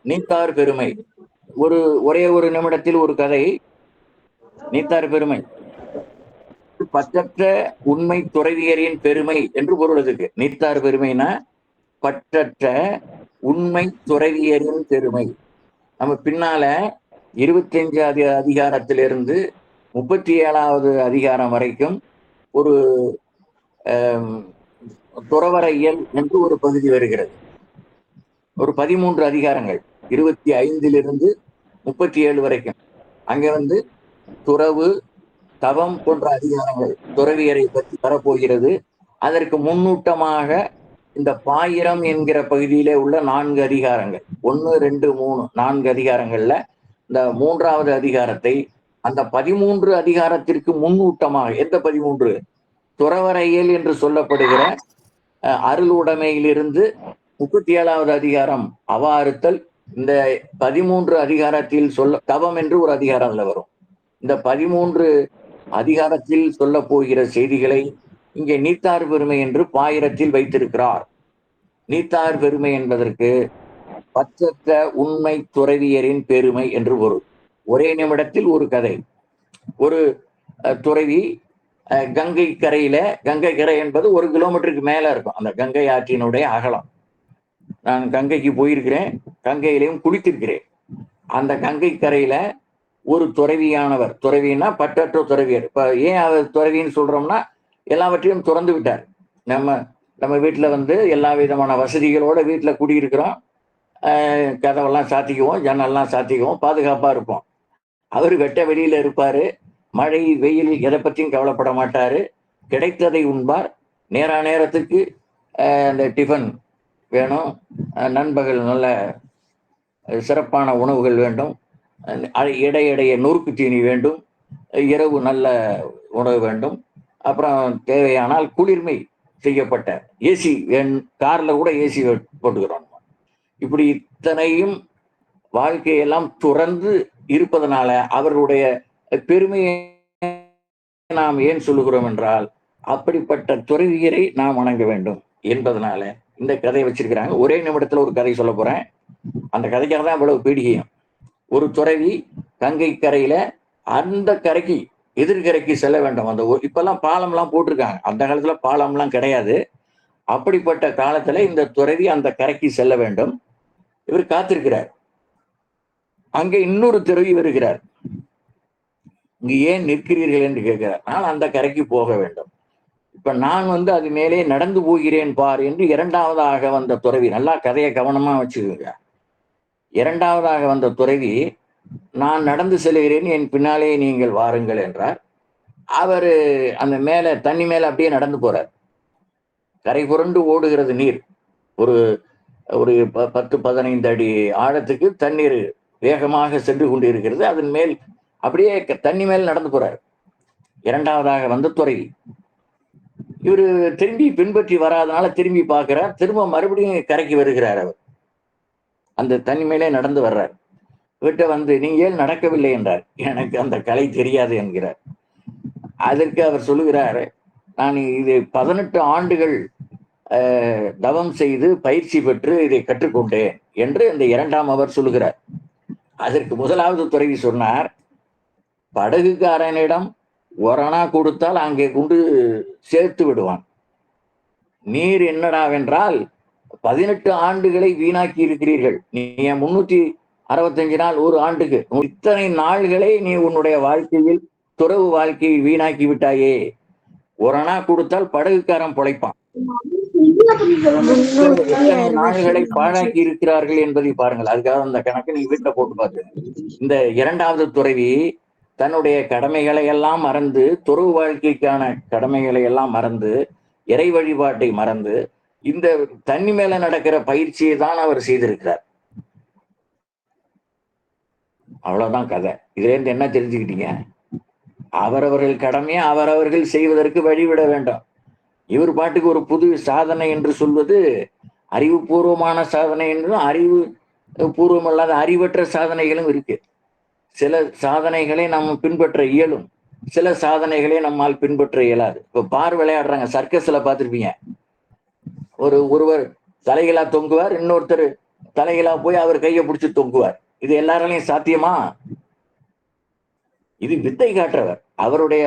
நீத்தார் பெருமை. ஒரே ஒரு நிமிடத்தில் ஒரு கதை. நீத்தார் பெருமை. பற்றற்ற உண்மை துறவியரின் பெருமை என்று பொருள் அதுக்கு. நீத்தார் பெருமைனா பற்றற்ற உண்மை துறவியரின் பெருமை. நம்ம பின்னால 25 அதிகாரத்திலிருந்து 37வது அதிகாரம் வரைக்கும் ஒரு துறவரையியல் என்று ஒரு பகுதி வருகிறது. ஒரு 13 அதிகாரங்கள் 25லிருந்து 37 வரைக்கும். அங்க துறவு, தவம் போன்ற அதிகாரங்கள் துறவியரை பற்றி வரப்போகிறது. அதற்கு முன்னூட்டமாக இந்த பாயிரம் என்கிற பகுதியிலே உள்ள 4 அதிகாரங்கள், 1, 2, 3, 4 அதிகாரங்கள்ல இந்த 3வது அதிகாரத்தை அந்த 13 அதிகாரத்திற்கு முன்னூட்டமாக, எந்த 13? துறவரையியல் என்று சொல்லப்படுகிற அருளுடைமையிலிருந்து 37வது அதிகாரம் அவா அறுத்தல், இந்த 13 அதிகாரத்தில் தவம் என்று ஒரு அதிகாரம்ல வரும். இந்த 13 அதிகாரத்தில் சொல்ல போகிற செய்திகளை இங்கே நீத்தார் பெருமை என்று பாயிரத்தில் வைத்திருக்கிறார். நீத்தார் பெருமை என்பதற்கு பற்றற்ற உண்மை துறவியரின் பெருமை என்று பொருள். ஒரே நிமிடத்தில் ஒரு கதை. ஒரு துறவி கங்கை கரையில, கங்கை கரை என்பது 1 கிலோமீட்டருக்கு மேல இருக்கும் அந்த கங்கை ஆற்றினுடைய அகலம். நான் கங்கைக்கு போயிருக்கிறேன், கங்கையிலையும் குளித்திருக்கிறேன். அந்த கங்கை கரையில ஒரு துறவியானவர், துறவின்னா பற்றற்ற துறவியர். இப்ப ஏன் அவர் துறவின்னு சொல்றோம்னா, எல்லாவற்றையும் துறந்து விட்டார். நம்ம வீட்டுல எல்லா விதமான வசதிகளோட வீட்டுல குடியிருக்கிறோம். கதவெல்லாம் சாத்திக்குவோம், ஜன்னல்லாம் சாத்திக்குவோம், பாதுகாப்பா இருப்போம். அவர் வெட்ட வெளியில இருப்பாரு, மழை வெயில் எதை பற்றியும் கவலைப்பட மாட்டாரு. கிடைத்ததை உண்பார். நேரத்துக்கு இந்த டிஃபன் வேணும், நண்பகல் நல்ல சிறப்பான உணவுகள் வேண்டும், இடையிடைய நொறுக்கு தீனி வேண்டும், இரவு நல்ல உணவு வேண்டும், அப்புறம் தேவையானால் குளிர்மை செய்யப்பட்ட ஏசி, கார்ல கூட ஏசி போட்டுக்கிறோம். இப்படி இத்தனையும் வாழ்க்கையெல்லாம் துறந்து இருப்பதனால அவர்களுடைய பெருமையை நாம் ஏன் சொல்லுகிறோம் என்றால், அப்படிப்பட்ட துறவியரை நாம் வணங்க வேண்டும் என்பதனால இந்த கதையை வச்சிருக்கிறாங்க. ஒரே நிமிடத்துல ஒரு கதை சொல்ல போறேன். அந்த கதைக்காக தான் இவ்வளவு பீடிகையும். ஒரு துறவி கங்கை கரையில அந்த கரைக்கு, எதிர்கரைக்கு செல்ல வேண்டும். இப்பெல்லாம் பாலம்லாம் போட்டிருக்காங்க, அந்த காலத்துல பாலம்லாம் கிடையாது. அப்படிப்பட்ட காலத்துல இந்த துறவி அந்த கரைக்கு செல்ல வேண்டும். இவர் காத்திருக்கிறார். அங்கே இன்னொரு துறவி வருகிறார். இங்கு ஏன் நிற்கிறீர்கள் என்று கேட்கிறார். நான் அந்த கரைக்கு போக வேண்டும். இப்ப நான் அது மேலே நடந்து போகிறேன் பார் என்று 2வதாக வந்த துறவி, நல்லா கதையை கவனமா வச்சுக்கோங்க. 2வதாக வந்த துறவி, நான் நடந்து செல்கிறேன், என் பின்னாலே நீங்கள் வாருங்கள் என்றார். அவரு அந்த மேல, தண்ணி மேல அப்படியே நடந்து போறார். கரை புரண்டு ஓடுகிறது நீர். ஒரு 10-15 அடி ஆழத்துக்கு தண்ணீர் வேகமாக சென்று கொண்டு இருக்கிறது. அதன் மேல் அப்படியே தண்ணி மேல் நடந்து போறார் 2வதாக வந்த துறவி. இவரு திரும்பி பின்பற்றி வராதனால திரும்பி பார்க்கிறார். திரும்ப மறுபடியும் கரைக்கு வருகிறார். அவர் அந்த தண்ணி மேலே நடந்து வர்றார். விட்ட நீங்க ஏன் நடக்கவில்லை என்றார். எனக்கு அந்த கலை தெரியாது என்கிறார். அதற்கு அவர் சொல்லுகிறார், நான் இது 18 ஆண்டுகள் தவம் செய்து பயிற்சி பெற்று இதை கற்றுக்கொண்டேன் என்று இந்த 2ஆம் அவர் சொல்லுகிறார். அதற்கு 1வது துறவி சொன்னார், படகுக்காரனிடம் ஒரணா கொடுத்தால் அங்கே கொண்டு சேர்த்து விடுவான். நீர் என்னடாவென்றால் 18 ஆண்டுகளை வீணாக்கி இருக்கிறீர்கள். நீ 365 நாள், ஒரு ஆண்டுக்கு இத்தனை நாள்களை நீ உன்னுடைய வாழ்க்கையில், துறவு வாழ்க்கையை வீணாக்கி விட்டாயே. ஒரணா கொடுத்தால் படகுக்காரன் பொழைப்பான். எத்தனை நாள்களை பாழாக்கி இருக்கிறார்கள் என்பதை பாருங்கள். அதுக்காக அந்த கணக்கு நீங்க வீட்டுல போட்டு பார்த்து. இந்த 2வது துறவி தன்னுடைய கடமைகளை எல்லாம் மறந்து, துறவு வாழ்க்கைக்கான கடமைகளை எல்லாம் மறந்து, இறை வழிபாட்டை மறந்து, இந்த தண்ணி மேல நடக்கிற பயிற்சியை தான் அவர் செய்திருக்கிறார். அவ்வளவுதான் கதை. இதுல இருந்து என்ன தெரிஞ்சுக்கிட்டீங்க? அவரவர்கள் கடமையை அவரவர்கள் செய்வதற்கு வழிவிட வேண்டும். இவர் பாட்டுக்கு ஒரு புது சாதனை என்று சொல்வது அறிவுபூர்வமான சாதனை என்றும், அறிவு பூர்வம் அல்லாத அறிவற்ற சாதனைகளும் இருக்கு. சில சாதனைகளை நம்ம பின்பற்ற இயலும், சில சாதனைகளை நம்மால் பின்பற்ற இயலாது. இப்ப பார் விளையாடுறாங்க, சர்க்கஸ்ல பார்த்திருப்பீங்க. ஒருவர் தலைகளா தொங்குவார், இன்னொருத்தர் தலைகளா போய் அவர் கையை பிடிச்சு தொங்குவார். இது எல்லாராலையும் சாத்தியமா? இது வித்தை காட்டுறவர். அவருடைய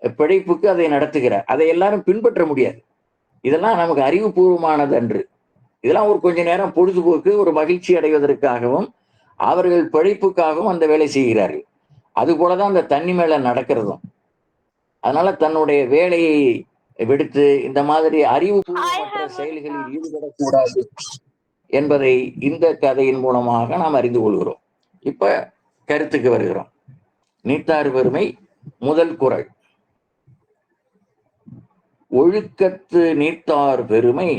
பிழைப்புக்கு அதை நடத்துகிறார். அதை எல்லாரும் பின்பற்ற முடியாது. இதெல்லாம் நமக்கு அறிவுபூர்வமானது அன்று. இதெல்லாம் ஒரு கொஞ்ச நேரம் பொழுதுபோக்கு, ஒரு மகிழ்ச்சி அடைவதற்காகவும் அவர்கள் பிழைப்புக்காகவும் அந்த வேலை செய்கிறார்கள். அது போலதான் அந்த தண்ணி மேல நடக்கிறதும். அதனால தன்னுடைய வேலையை விடுத்து இந்த மாதிரி அறிவுபூர்வமற்ற செயல்களில் ஈடுபடக்கூடாது என்பதை இந்த கதையின் மூலமாக நாம் அறிந்து கொள்கிறோம். இப்ப கருத்துக்கு வருகிறோம். நீத்தார் பெருமை முதல் குறள். ஒழுக்கத்து நீத்தார் பெருமை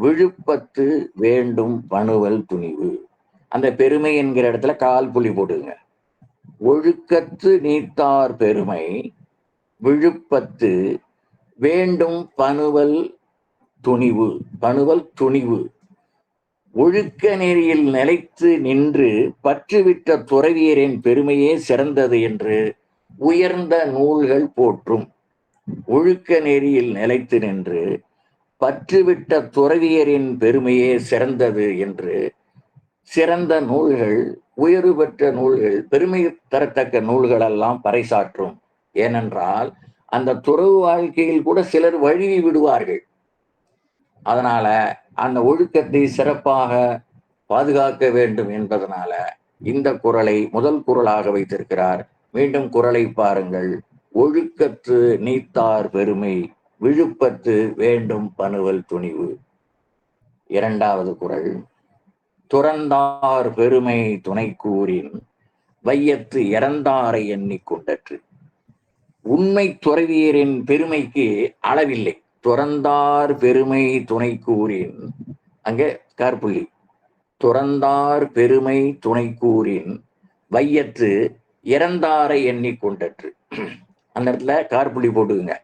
விழுப்பத்து வேண்டும் பணுவல் துணிவு. அந்த பெருமை என்கிற இடத்துல கால் புள்ளி போட்டுங்க. ஒழுக்கத்து நீத்தார் பெருமை விழுப்பத்து வேண்டும் பணுவல் துணிவு. பணுவல் துணிவு. ஒழுக்க நெறியில் நிலைத்து நின்று பற்றுவிட்ட துறவியரின் பெருமையே சிறந்தது என்று உயர்ந்த நூல்கள் போற்றும். ஒழுக்க நெறியில் நிலைத்து நின்று பற்றுவிட்ட துறவியரின் பெருமையே சிறந்தது என்று சிறந்த நூல்கள், உயர்வு பெற்ற நூல்கள், பெருமை தரத்தக்க நூல்கள் எல்லாம் பறைசாற்றும். ஏனென்றால் அந்த துறவு வாழ்க்கையில் கூட சிலர் வழுவி விடுவார்கள். அதனால அந்த ஒழுக்கத்தை சிறப்பாக பாதுகாக்க வேண்டும் என்பதனால இந்த குறளை முதல் குறளாக வைத்திருக்கிறார். மீண்டும் குறளை பாருங்கள். ஒழுக்கத்து நீத்தார் பெருமை விழுப்பத்து வேண்டும் பணுவல் துணிவு. இரண்டாவது குறள். துறந்தார் பெருமை துணை கூறின் வையத்து இறந்தாரை எண்ணிக்கொண்டற்று. உண்மை துறவியரின் பெருமைக்கு அளவில்லை. துறந்தார் பெருமை துணை கூறின், அங்கே கார்புள்ளி, துறந்தார் பெருமை துணை கூறின் வையத்து இறந்தாரை எண்ணிக்கொண்டற்று. அந்த இடத்துல கார்புள்ளி போட்டுக்குங்க.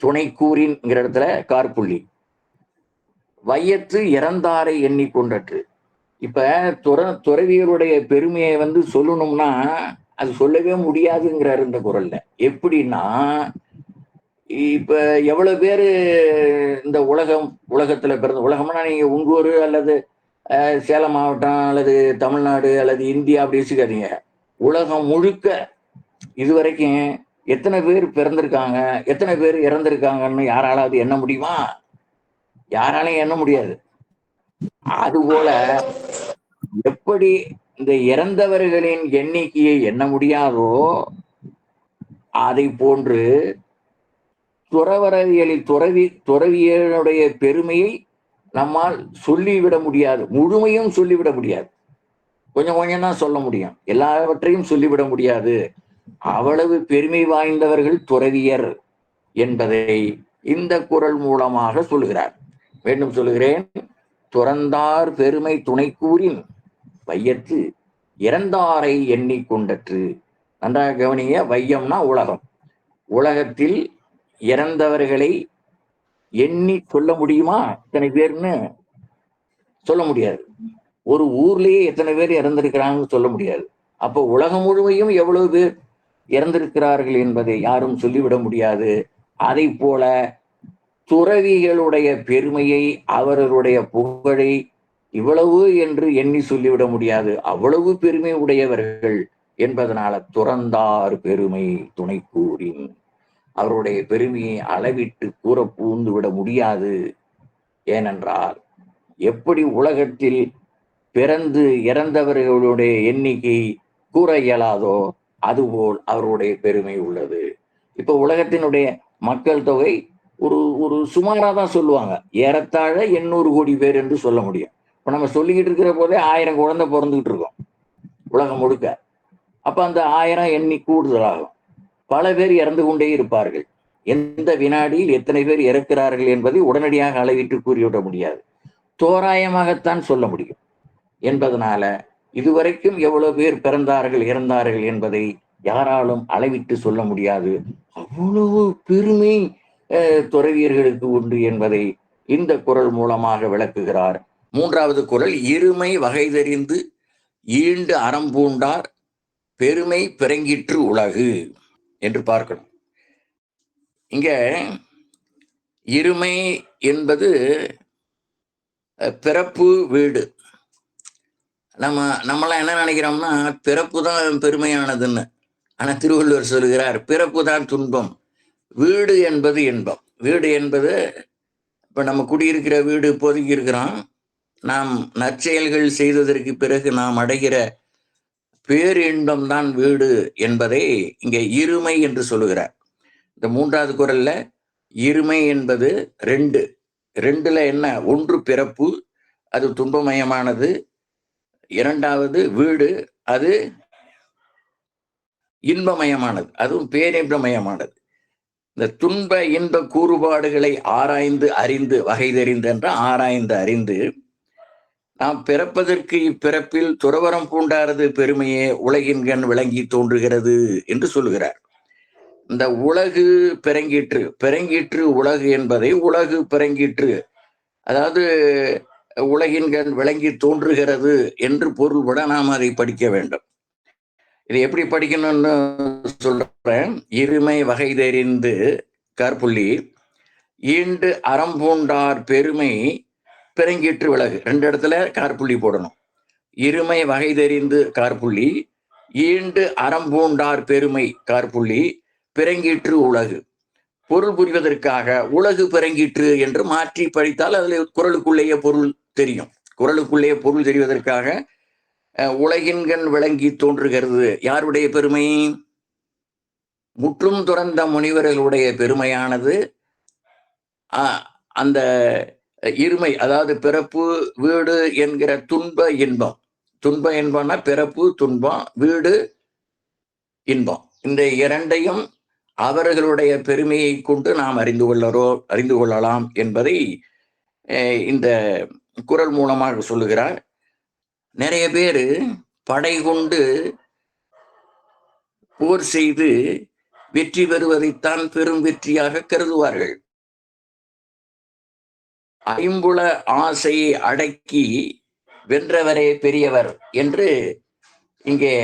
துணை கூறின்ங்கிற இடத்துல கார்புள்ளி. வையத்து இறந்தாரை எண்ணிக்கொண்டற்று. இப்ப துறவியருடைய பெருமையை சொல்லணும்னா அது சொல்லவே முடியாதுங்கிறாரு இந்த குறள்ல. எப்படின்னா, இப்ப எவ்வளவு பேரு இந்த உலகத்துல பிறந்த, உலகம்னா நீங்க உங்க ஊரு அல்லது சேலம் மாவட்டம் அல்லது தமிழ்நாடு அல்லது இந்தியா அப்படி வச்சுக்காதீங்க. உலகம் முழுக்க இதுவரைக்கும் எத்தனை பேர் பிறந்திருக்காங்க, எத்தனை பேர் இறந்திருக்காங்கன்னு யாராலாவது எண்ண முடியுமா? யாராலையும் எண்ண முடியாது. அதுபோல எப்படி இந்த இறந்தவர்களின் எண்ணிக்கையை எண்ண முடியாதோ அதை போன்று துறவரவியலில் துறவியனுடைய பெருமையை நம்மால் சொல்லிவிட முடியாது. முழுமையும் சொல்லிவிட முடியாது. கொஞ்சம் கொஞ்சம் தான் சொல்ல முடியும். எல்லாவற்றையும் சொல்லிவிட முடியாது. அவ்வளவு பெருமை வாய்ந்தவர்கள் துறவியர் என்பதை இந்த குறள் மூலமாக சொல்லுகிறார். மீண்டும் சொல்லுகிறேன். துறந்தார் பெருமை துணை கூறின் வையத்து இறந்தாரை எண்ணிக்கொண்டற்று. நன்றாக கவனிங்க. வையம்னா உலகம். உலகத்தில் இறந்தவர்களை எண்ணி சொல்ல முடியுமா? இத்தனை பேர்னு சொல்ல முடியாது. ஒரு ஊர்லயே எத்தனை பேர் இறந்திருக்கிறாங்கன்னு சொல்ல முடியாது. அப்போ உலகம் முழுமையும் எவ்வளவு பேர் இறந்திருக்கிறார்கள் என்பதை யாரும் சொல்லிவிட முடியாது. அதை போல துறவிகளுடைய பெருமையை, அவர்களுடைய புகழை இவ்வளவு என்று எண்ணி சொல்லிவிட முடியாது. அவ்வளவு பெருமை உடையவர்கள் என்பதனால துறந்தார் பெருமை துணை கூறின், அவருடைய பெருமையை அளவிட்டு கூற பூந்து விட முடியாது. ஏனென்றால் எப்படி உலகத்தில் பிறந்து இறந்தவர்களுடைய எண்ணிக்கை கூற இயலாதோ அதுபோல் அவருடைய பெருமை உள்ளது. இப்ப உலகத்தினுடைய மக்கள் தொகை ஒரு சுமாரா தான் சொல்லுவாங்க. ஏறத்தாழ 800 கோடி பேர் என்று சொல்ல முடியும். இப்ப நம்ம சொல்லிக்கிட்டு இருக்கிற போதே 1000 குழந்தை பிறந்துகிட்டு இருக்கோம் உலகம் முழுக்க. அப்ப அந்த 1000 எண்ணி கூடுதலாகும். பல பேர் இறந்து கொண்டே இருப்பார்கள். எந்த வினாடியில் எத்தனை பேர் இறக்கிறார்கள் என்பதை உடனடியாக அளவிட்டு கூறிவிட முடியாது. தோராயமாகத்தான் சொல்ல முடியும். என்பதனால இதுவரைக்கும் எவ்வளவு பேர் பிறந்தார்கள் இறந்தார்கள் என்பதை யாராலும் அளவிட்டு சொல்ல முடியாது. அவ்வளவு பெருமை துறவியர்களுக்கு உண்டு என்பதை இந்த குறள் மூலமாக விளக்குகிறார். மூன்றாவது குறள். இருமை வகை தெரிந்து ஈண்டு அறம் பூண்டார் பெருமை பிறங்கிற்று உலகு என்று பார்க்கணும். இங்க இருமை என்பது பிறப்பு வீடு. நம்மளாம் என்ன நினைக்கிறோம்னா பிறப்பு தான் பெருமையானதுன்னு. ஆனா திருவள்ளுவர் சொல்லுகிறார் பிறப்பு தான் துன்பம், வீடு என்பது இன்பம். வீடு என்பது இப்ப நம்ம குடியிருக்கிற வீடு இப்போதைக்கு இருக்கிறோம். நாம் நற்செயல்கள் செய்ததற்கு பிறகு நாம் அடைகிற பேரின்பம் தான் வீடு என்பதை இங்கே இருமை என்று சொல்லுகிறார். இந்த 3வது குறள்ல இருமை என்பது 2. 2ல என்ன? ஒன்று பிறப்பு, அது துன்பமயமானது. 2வது வீடு, அது இன்பமயமானது, அதுவும் பேரின்பமயமானது. இந்த துன்ப இன்ப கூறுபாடுகளை ஆராய்ந்து அறிந்து வகை தெரிந்து என்ற ஆராய்ந்து அறிந்து நாம் பிறப்பதற்கு இப்பிறப்பில் துறவரம் பூண்டாரது பெருமையே உலகின்கண் விளங்கி தோன்றுகிறது என்று சொல்லுகிறார். இந்த உலகு பிறங்கிற்று, பிறங்கிற்று உலகு என்பதை உலகு பிறங்கிற்று, அதாவது உலகின்கண் விளங்கி தோன்றுகிறது என்று பொருள்பட நாம் அதை படிக்க வேண்டும். இது எப்படி படிக்கணும்னு சொல்றேன். இருமை வகை தெரிந்து கற்புள்ளி ஈண்டு அறம்பூண்டார் பெருமை பிறங்கிற்று விலகு. 2 இடத்துல கார்புள்ளி போடணும். இருமை வகை தெரிந்து கார்புள்ளி, ஈண்டு அறம்பூண்டார் பெருமை கார்புள்ளி, பிறங்கிற்று உலகு. பொருள் புரிவதற்காக உலகு பிறங்கிற்று என்று மாற்றி படித்தால் அதில் குறளுக்குள்ளேயே பொருள் தெரியும். குறளுக்குள்ளேயே பொருள் தெரிவதற்காக உலகின்கண் விளங்கி தோன்றுகிறது. யாருடைய பெருமை? முற்றும் துறந்த முனிவர்களுடைய பெருமையானது அந்த இருமை, அதாவது பிறப்பு வீடு என்கிற துன்ப இன்பம். துன்ப இன்பம்னா பிறப்பு துன்பம், வீடு இன்பம். இந்த 2ஐயும் அவர்களுடைய பெருமையை கொண்டு நாம் அறிந்து கொள்ளலாம் என்பதை இந்த குறள் மூலமாக சொல்லுகிறார். நிறைய பேரு படை கொண்டு போர் செய்து வெற்றி பெறுவதைத்தான் பெரும் வெற்றியாக கருதுவார்கள். ஐம்புல ஆசையை அடக்கி வென்றவரே பெரியவர் என்று இங்கே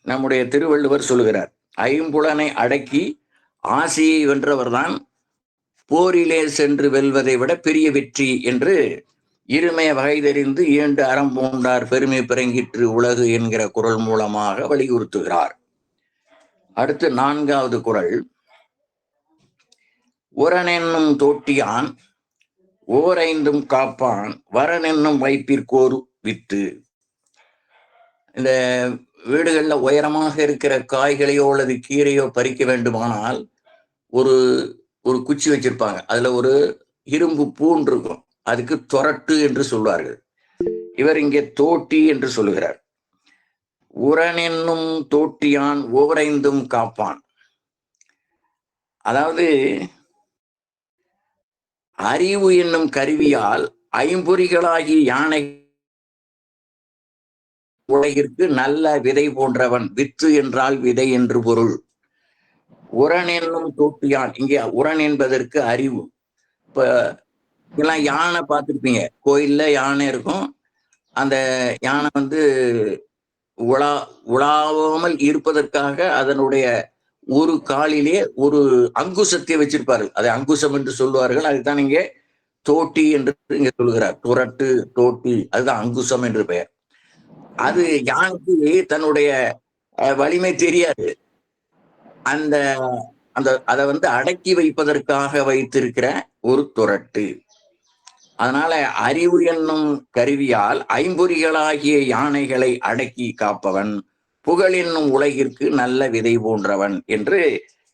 நம்முடைய திருவள்ளுவர் சொல்லுகிறார். ஐம்புலனை அடக்கி ஆசையை வென்றவர்தான் போரிலே சென்று வெல்வதை விட பெரிய வெற்றி என்று இருமை வகை தெரிந்து ஈண்டு அறம்பூண்டார் பெருமை பிறங்கிற்று உலகு என்கிற குறள் மூலமாக வலியுறுத்துகிறார். அடுத்து 4வது குறள். உரனென்னும் தோட்டியான் ஓரைந்தும் காப்பான் வரனென்னும் வைப்பிற்கோர் வித்து. இந்த வீடுகள்ல உயரமாக இருக்கிற காய்களையோ அல்லது கீரையோ பறிக்க வேண்டுமானால் ஒரு ஒரு குச்சி வச்சிருப்பாங்க. அதுல ஒரு இரும்பு பூண்டு இருக்கும். அதுக்கு தொரட்டு என்று சொல்வார்கள். இவர் இங்கே தோட்டி என்று சொல்லுகிறார். உரனென்னும் தோட்டியான் ஓரைந்தும் காப்பான். அதாவது அறிவு என்னும் கருவியால் ஐம்பொறிகளாகி யானை உலகிற்கு நல்ல விதை போன்றவன். வித்து என்றால் விதை என்று பொருள். உரன் என்னும் தோட்டியான், இங்கே உரன் என்பதற்கு அறிவு. இப்ப இதெல்லாம் யானை பார்த்துருப்பீங்க, கோயில்ல யானை இருக்கும். அந்த யானை உலாவாமல் இருப்பதற்காக அதனுடைய ஒரு காலிலே ஒரு அங்குசத்தை வச்சிருப்பார்கள். அதை அங்குசம் என்று சொல்லுவார்கள். அதுதான் இங்கே தோட்டி என்று இங்க சொல்லுகிறார். துரட்டு தோட்டி, அதுதான் அங்குசம் என்று பெயர். அது யானைக்கு தன்னுடைய வலிமை தெரியாது. அந்த அந்த அதை அடக்கி வைப்பதற்காக வைத்திருக்கிற ஒரு துரட்டு. அதனால அறிவு என்னும் கருவியால் ஐம்பொறிகளாகிய யானைகளை அடக்கி காப்பவன், புகழ் என்னும் உலகிற்கு நல்ல விதை போன்றவன் என்று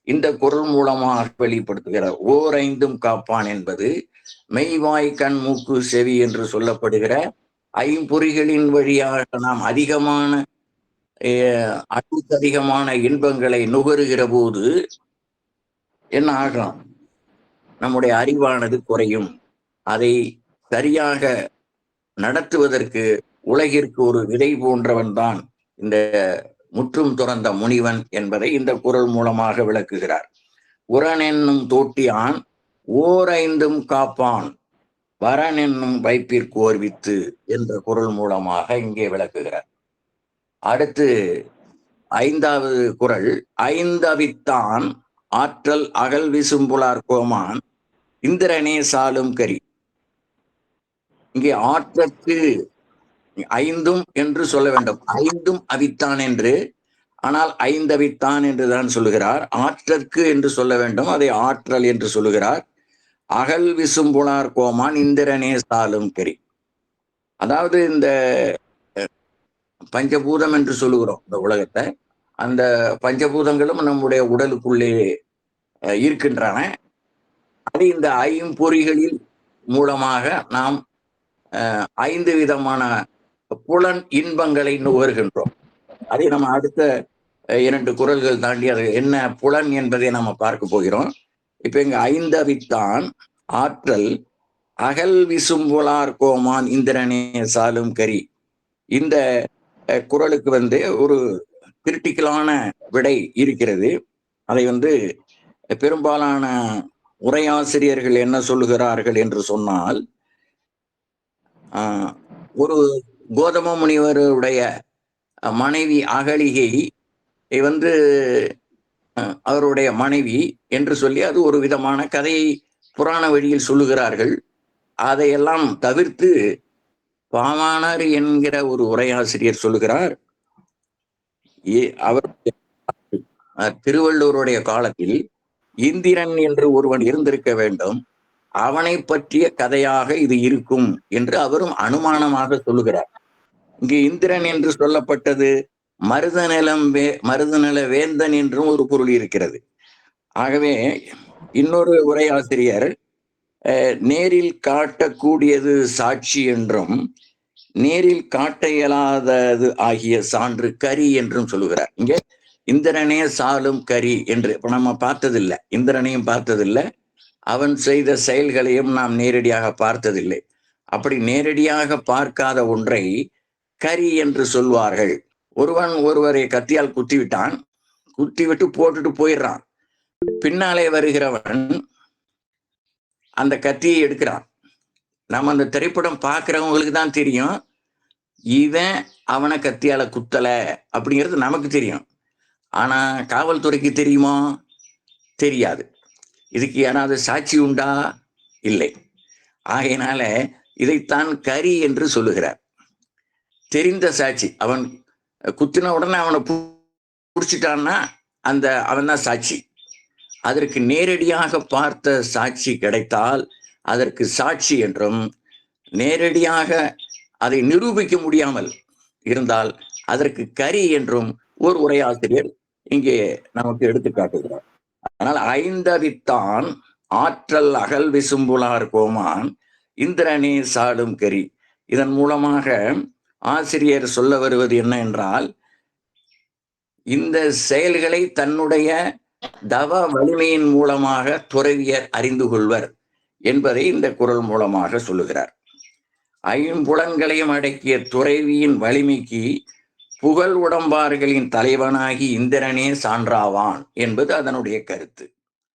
இந்த குறள் மூலமாக வெளிப்படுத்துகிறார். ஓரைந்தும் காப்பான் என்பது மெய்வாய் கண் மூக்கு செவி என்று சொல்லப்படுகிற ஐம்பொறிகளின் வழியாக நாம் அதிகமான அளவுக்கு அதிகமான இன்பங்களை நுகருகிற போது என்ன ஆகும்? நம்முடைய அறிவானது குறையும். அதை சரியாக நடத்துவதற்கு உலகிற்கு ஒரு விதை போன்றவன் தான் இந்த முற்றும் துறந்த முனிவன் என்பதை இந்த குறள் மூலமாக விளக்குகிறார். உரன் என்னும் தோட்டியான் ஓரைந்தும் காப்பான் வரன் என்னும் வைப்பிற்கோர் வித்து என்ற குறள் மூலமாக இங்கே விளக்குகிறார். அடுத்து 5வது குறள். ஐந்தவித்தான் ஆற்றல் அகல் விசும்புலார் கோமான் இந்திரனே சாலும் கரி. இங்கே ஆற்றற்கு ஐந்தும் என்று சொல்ல வேண்டும். ஐந்தும் அவித்தான் என்று, ஆனால் ஐந்தவித்தான் என்றுதான் சொல்லுகிறார். ஆற்றற்கு என்று சொல்ல வேண்டும், அதை ஆற்றல் என்று சொல்லுகிறார். அகல் விசும்புளார் கோமான் இந்திரனே சாலும் கரி. அதாவது இந்த பஞ்சபூதம் என்று சொல்லுகிறோம் இந்த உலகத்தை. அந்த பஞ்சபூதங்களும் நம்முடைய உடலுக்குள்ளே இருக்கின்றன. அது இந்த ஐம்பொறிகளில் மூலமாக நாம் 5 விதமான புலன் இன்பங்களை நுகர்கின்றோம். அதை நம்ம அடுத்த 2 குறள்கள் தாண்டி அது என்ன புலன் என்பதை நம்ம பார்க்க போகிறோம். இப்ப இங்க ஐந்தவித்தான் ஆற்றல் அகல் விசும்புளார் கோமான் இந்திரனே சாலும் கரி. இந்த குறளுக்கு ஒரு கிரிட்டிக்கலான விடை இருக்கிறது. அதை பெரும்பாலான உரையாசிரியர்கள் என்ன சொல்லுகிறார்கள் என்று சொன்னால், ஒரு கோதம முனிவருடைய மனைவி அகலிகை அவருடைய மனைவி என்று சொல்லி அது ஒரு விதமான கதையை புராண வழியில் சொல்லுகிறார்கள். அதையெல்லாம் தவிர்த்து பாவாணர் என்கிற ஒரு உரையாசிரியர் சொல்லுகிறார், அவர் திருவள்ளுவருடைய காலத்தில் இந்திரன் என்று ஒருவன் இருந்திருக்க வேண்டும், அவனை பற்றிய கதையாக இது இருக்கும் என்று அவரும் அனுமானமாக சொல்லுகிறார். இங்கு இந்திரன் என்று சொல்லப்பட்டது மருதநில வேந்தன் என்றும் ஒரு பொருள் இருக்கிறது. ஆகவே இன்னொரு உரையாசிரியர் நேரில் காட்டக்கூடியது சாட்சி என்றும் நேரில் காட்ட இயலாதது ஆகிய சான்று கரி என்றும் சொல்லுகிறார். இங்கே இந்திரனே சாலும் கரி என்று இப்ப நம்ம பார்த்ததில்லை, இந்திரனையும் பார்த்ததில்லை, அவன் செய்த செயல்களையும் நாம் நேரடியாக பார்த்ததில்லை. அப்படி நேரடியாக பார்க்காத ஒன்றை கரி என்று சொல்வார்கள். ஒருவன் ஒருவரை கத்தியால் குத்திவிட்டான், குத்திவிட்டு போட்டுட்டு போயிடுறான். பின்னாலே வருகிறவன் அந்த கத்தியை எடுக்கிறான். நம்ம அந்த திரைப்படம் பார்க்கிறவங்களுக்கு தான் தெரியும் இவன் அவனை கத்தியால குத்தல அப்படிங்கிறது நமக்கு தெரியும். ஆனா காவல்துறைக்கு தெரியுமா? தெரியாது. இதுக்கு யாராவது சாட்சி உண்டா? இல்லை. ஆகையினால இதைத்தான் கரி என்று சொல்லுகிறார். தெரிந்த சாட்சி, அவன் குத்தின உடனே அவனை புடிச்சிட்டான்னா அவன் தான் சாட்சி. அதற்கு நேரடியாக பார்த்த சாட்சி கிடைத்தால் அதற்கு சாட்சி என்றும், நேரடியாக அதை நிரூபிக்க முடியாமல் இருந்தால் அதற்கு கரி என்றும் ஒரு உரையாசிரியர் இங்கே நமக்கு எடுத்து காட்டுகிறார். அதனால் ஐந்தவித்தான் ஆற்றல் அகல் விசும்புளார் கோமான் இந்திரனே சாடும் கரி. இதன் மூலமாக ஆசிரியர் சொல்ல வருவது என்ன என்றால், இந்த செயல்களை தன்னுடைய தவ வலிமையின் மூலமாக துறவியர் அறிந்து கொள்வர் என்பதை இந்த குறள் மூலமாக சொல்லுகிறார். ஐம்புலன்களையும் அடக்கிய துறவியின் வலிமைக்கு புகழ் உடம்பார்களின் தலைவனாகி இந்திரனே சான்றாவான் என்பது அதனுடைய கருத்து.